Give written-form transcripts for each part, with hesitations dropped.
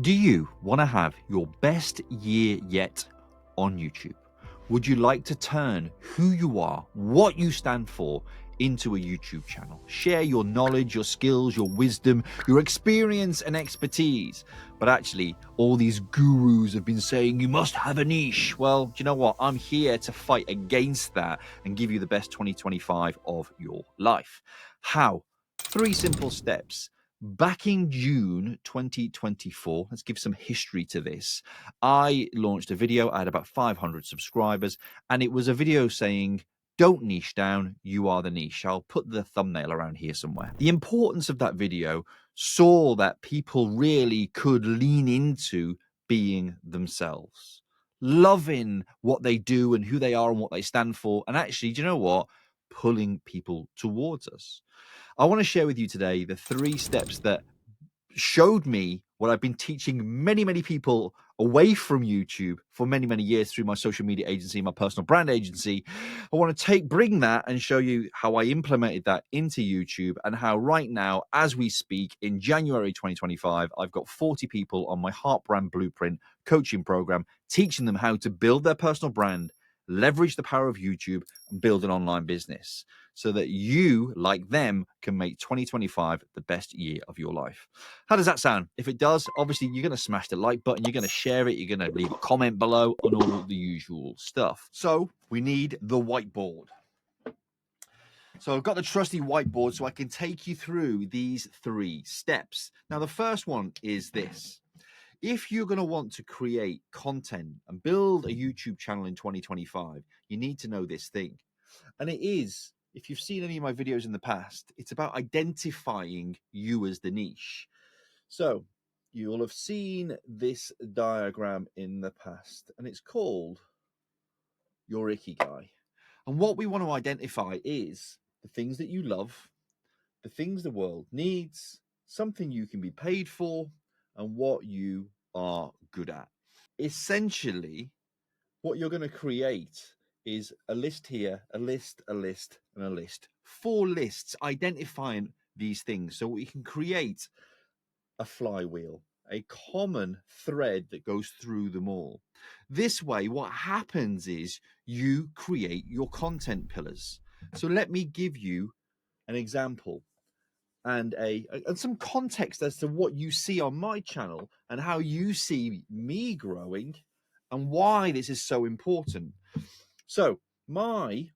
Do you want to have your best year yet on YouTube? Would you like to turn who you are, what you stand for, into a YouTube channel? Share your knowledge, your skills, your wisdom, your experience and expertise. But actually, all these gurus have been saying you must have a niche. Well, do you know what? I'm here to fight against that and give you the best 2025 of your life. How? 3 simple steps. Back in June 2024, let's give some history to this. I launched a video. I had about 500 subscribers, and it was a video saying, don't niche down, you are the niche. I'll put the thumbnail around here somewhere. The importance of that video saw that people really could lean into being themselves, loving what they do and who they are and what they stand for. And actually, do you know what? Pulling people towards us. I want to share with you today the 3 steps that showed me what I've been teaching many, many people away from YouTube for many, many years through my social media agency, my personal brand agency. I want to bring that and show you how I implemented that into YouTube and how right now, as we speak in January 2025, I've got 40 people on my Heart Brand Blueprint coaching program, teaching them how to build their personal brand, leverage the power of YouTube, and build an online business so that you, like them, can make 2025 the best year of your life. How does that sound? If it does, obviously you're going to smash the like button, you're going to share it, you're going to leave a comment below and all the usual stuff. So we need the whiteboard. So I've got the trusty whiteboard so I can take you through these 3 steps. Now, the first one is this. If you're going to want to create content and build a YouTube channel in 2025, you need to know this thing. And it is, if you've seen any of my videos in the past, it's about identifying you as the niche. So you'll have seen this diagram in the past, and it's called your Ikigai. And what we want to identify is the things that you love, the things the world needs, something you can be paid for, and what you are good at. Essentially, what you're going to create is a list here, a list, and a list. 4 lists identifying these things so we can create a flywheel, a common thread that goes through them all. This way, what happens is you create your content pillars. So let me give you an example and some context as to what you see on my channel and how you see me growing and why this is so important. So my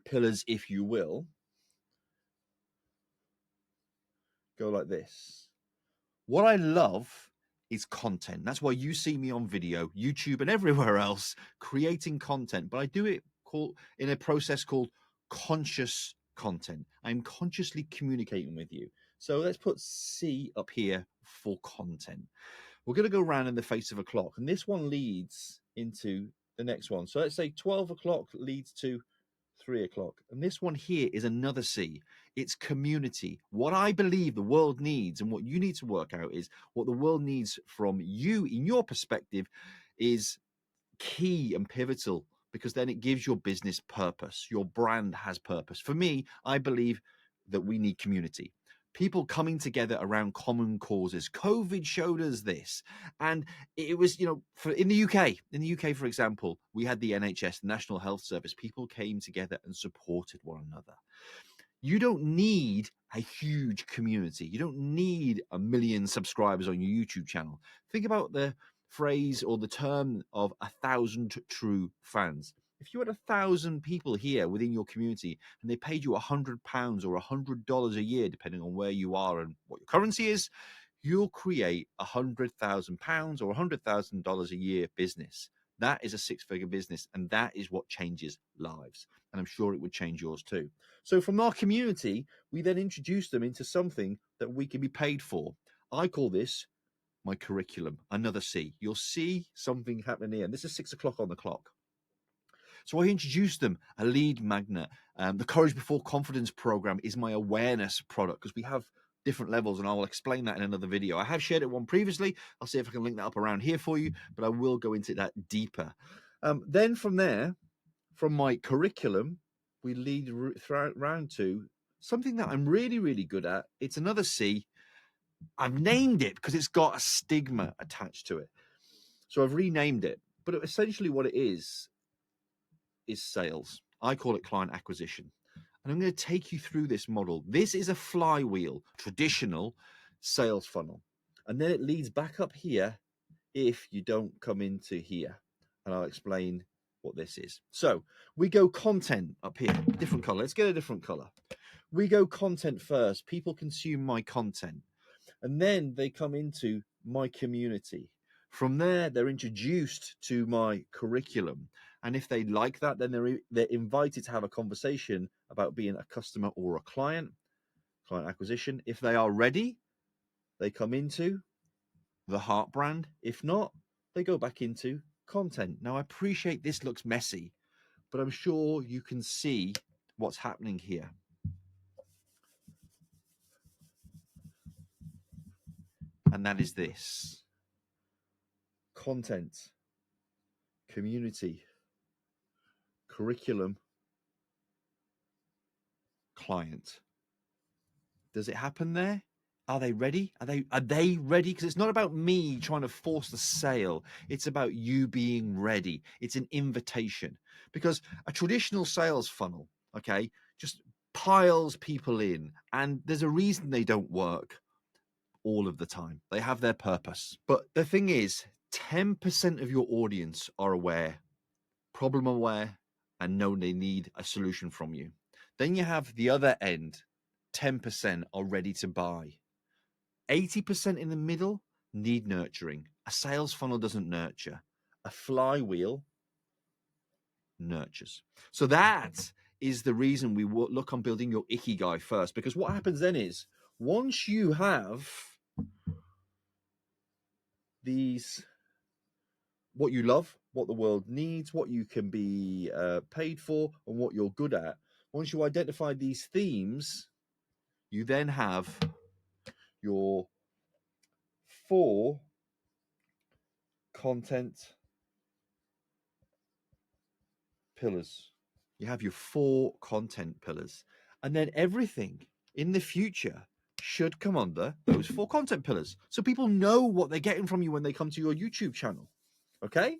pillars, if you will, go like this. What I love is content. That's why you see me on video, YouTube and everywhere else creating content, but I do it in a process called conscious content. I'm consciously communicating with you. So let's put C up here for content. We're going to go around in the face of a clock, and this one leads into the next one. So let's say 12 o'clock leads to 3 o'clock. And this one here is another C. It's community. What I believe the world needs and what you need to work out is what the world needs from you in your perspective is key and pivotal, because then it gives your business purpose. Your brand has purpose. For me, I believe that we need community. People coming together around common causes. COVID showed us this. And it was, in the UK, for example, we had the NHS, the National Health Service. People came together and supported one another. You don't need a huge community. You don't need 1 million subscribers on your YouTube channel. Think about the phrase or the term of 1,000 true fans. If you had 1,000 people here within your community and they paid you £100 or $100 a year, depending on where you are and what your currency is, you'll create £100,000 or $100,000 a year business. That is a 6-figure business, and that is what changes lives. And I'm sure it would change yours too. So from our community, we then introduce them into something that we can be paid for. I call this my curriculum, another C. You'll see something happening here. And this is 6 o'clock on the clock. So I introduced them a lead magnet. The Courage Before Confidence program is my awareness product because we have different levels, and I will explain that in another video. I have shared it one previously. I'll see if I can link that up around here for you, but I will go into that deeper. Then from there, from my curriculum, we lead round to something that I'm really, really good at. It's another C, I've named it because it's got a stigma attached to it. So I've renamed it. But essentially what it is sales. I call it client acquisition. And I'm going to take you through this model. This is a flywheel, traditional sales funnel. And then it leads back up here if you don't come into here. And I'll explain what this is. So we go content up here, different color. Let's get a different color. We go content first. People consume my content. And then they come into my community. From there, they're introduced to my curriculum. And if they like that, then they're invited to have a conversation about being a customer or a client acquisition. If they are ready, they come into the Heart brand. If not, they go back into content. Now, I appreciate this looks messy, but I'm sure you can see what's happening here. And that is this: content, community, curriculum, client. Does it happen there? Are they ready? Are they ready? Because it's not about me trying to force the sale. It's about you being ready. It's an invitation. Because a traditional sales funnel, okay, just piles people in, and there's a reason they don't work all of the time. They have their purpose. But the thing is, 10% of your audience are aware, problem aware, and know they need a solution from you. Then you have the other end, 10% are ready to buy. 80% in the middle need nurturing. A sales funnel doesn't nurture. A flywheel nurtures. So that is the reason we look on building your Ikigai first, because what happens then is once you have these, what you love, what the world needs, what you can be paid for, and what you're good at, once you identify these themes, you then have your 4 content pillars. You have your 4 content pillars, and then everything in the future should come under those 4 content pillars, so people know what they're getting from you when they come to your YouTube channel. Okay,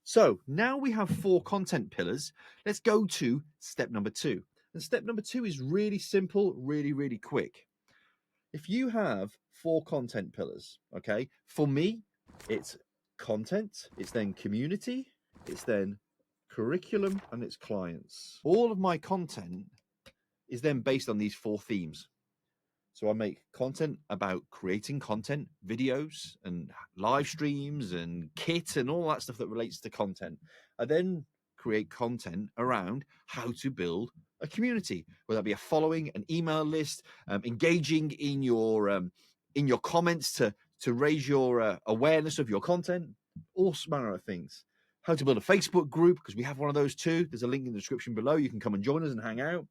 so now we have 4 content pillars. Let's go to step number 2, and step number 2 is really simple, really quick. If you have 4 content pillars, okay, for me it's content, it's then community, it's then curriculum, and it's clients. All of my content is then based on these 4 themes. So I make content about creating content, videos and live streams and kit and all that stuff that relates to content. I then create content around how to build a community, whether that be a following, an email list, engaging in your comments to raise your awareness of your content, all manner of things. How to build a Facebook group, because we have one of those too. There's a link in the description below. You can come and join us and hang out.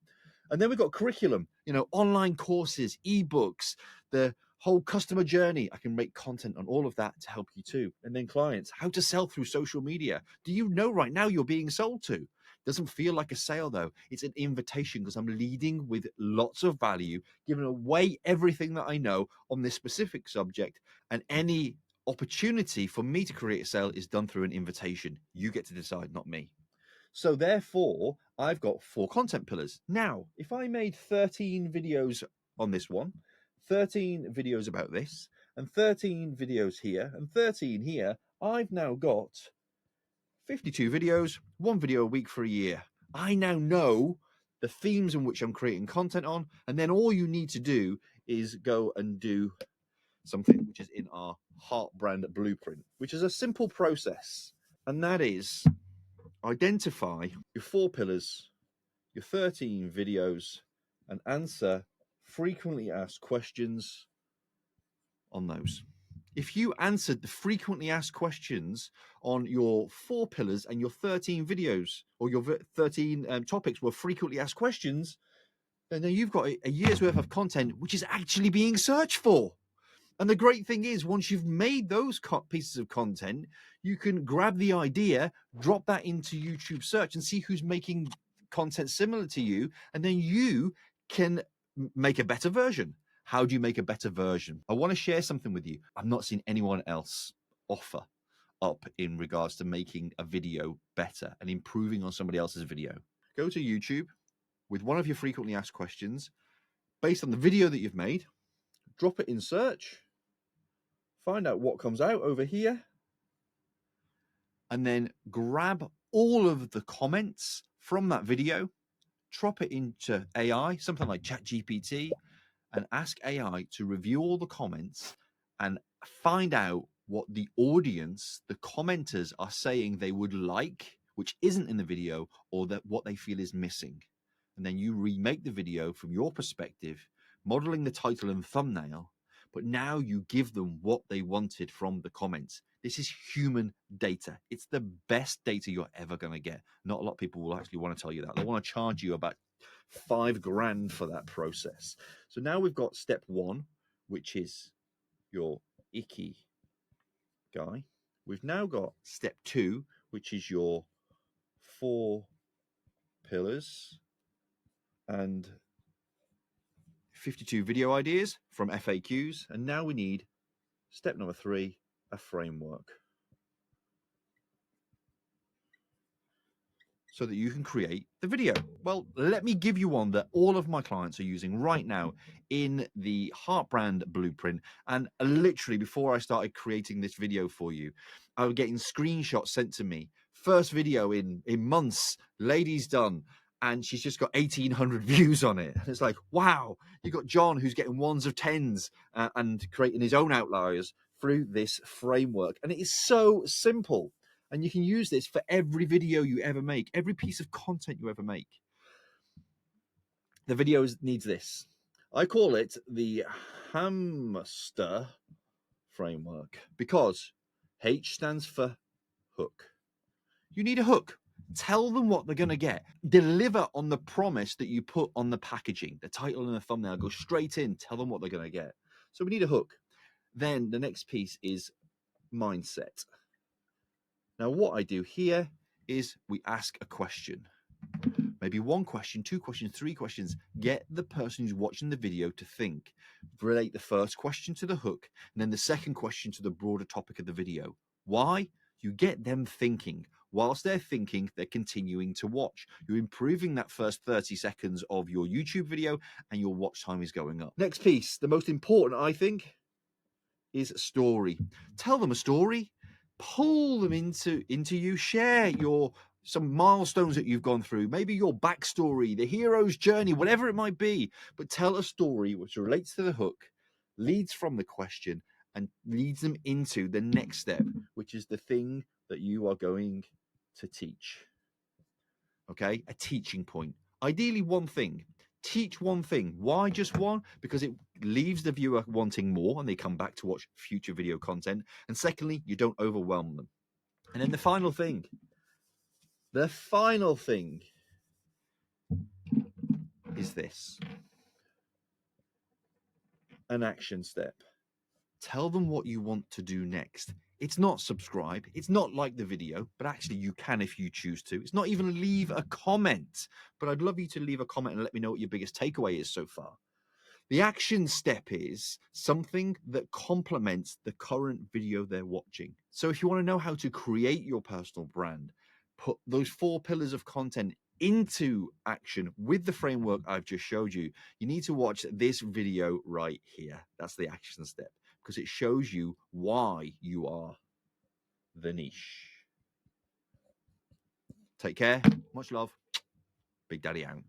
And then we've got curriculum, online courses, ebooks, the whole customer journey. I can make content on all of that to help you too. And then clients, how to sell through social media. Do you know right now you're being sold to? Doesn't feel like a sale though. It's an invitation, because I'm leading with lots of value, giving away everything that I know on this specific subject, and any opportunity for me to create a sale is done through an invitation. You get to decide, not me. So therefore, I've got 4 content pillars. Now, if I made 13 videos on this one, 13 videos about this, and 13 videos here, and 13 here, I've now got 52 videos, 1 video a week for a year. I now know the themes in which I'm creating content on, and then all you need to do is go and do something which is in our Heart brand blueprint, which is a simple process, and that is identify your 4 pillars, your 13 videos, and answer frequently asked questions on those. If you answered the frequently asked questions on your 4 pillars and your 13 videos, or your 13 topics were frequently asked questions, then you've got a year's worth of content which is actually being searched for. And the great thing is, once you've made those pieces of content, you can grab the idea, drop that into YouTube search and see who's making content similar to you. And then you can make a better version. How do you make a better version? I want to share something with you. I've not seen anyone else offer up in regards to making a video better and improving on somebody else's video. Go to YouTube with one of your frequently asked questions based on the video that you've made, drop it in search, find out what comes out over here, and then grab all of the comments from that video, drop it into AI, something like ChatGPT, and ask AI to review all the comments and find out what the audience, the commenters, are saying they would like, which isn't in the video, or that what they feel is missing. And then you remake the video from your perspective, modeling the title and thumbnail, but now you give them what they wanted from the comments. This is human data. It's the best data you're ever going to get. Not a lot of people will actually want to tell you that. They want to charge you about $5,000 for that process. So now we've got step one, which is your Ikigai. We've now got step two, which is your 4 pillars and 52 video ideas from FAQs. And now we need step number 3, a framework, so that you can create the video. Well, let me give you one that all of my clients are using right now in the Heart Brand Blueprint. And literally before I started creating this video for you, I was getting screenshots sent to me. First video in months, lady's done. And she's just got 1,800 views on it. And it's like, wow, you got John who's getting ones of tens and creating his own outliers through this framework. And it is so simple. And you can use this for every video you ever make, every piece of content you ever make. The video needs this. I call it the HAMSTER framework because H stands for hook. You need a hook. Tell them what they're going to get. Deliver on the promise that you put on the packaging, the title and the thumbnail. Go straight in. Tell them what they're going to get. So we need a hook. Then the next piece is mindset. Now, what I do here is we ask a question. Maybe 1 question, 2 questions, 3 questions. Get the person who's watching the video to think. Relate the first question to the hook, and then the second question to the broader topic of the video. Why? You get them thinking. Whilst they're thinking, they're continuing to watch. You're improving that first 30 seconds of your YouTube video, and your watch time is going up. Next piece, the most important, I think, is story. Tell them a story. Pull them into you. Share some milestones that you've gone through, maybe your backstory, the hero's journey, whatever it might be. But tell a story which relates to the hook, leads from the question, and leads them into the next step, which is the thing that you are going to teach. Okay, a teaching point. Ideally, one thing. Teach one thing. Why just one? Because it leaves the viewer wanting more and they come back to watch future video content. And secondly, you don't overwhelm them. And then the final thing is this: an action step. Tell them what you want to do next. It's not subscribe. It's not like the video, but actually you can if you choose to. It's not even leave a comment, but I'd love you to leave a comment and let me know what your biggest takeaway is so far. The action step is something that complements the current video they're watching. So if you want to know how to create your personal brand, put those 4 pillars of content into action with the framework I've just showed you, you need to watch this video right here. That's the action step, because it shows you why you are the niche. Take care. Much love. Big Daddy out.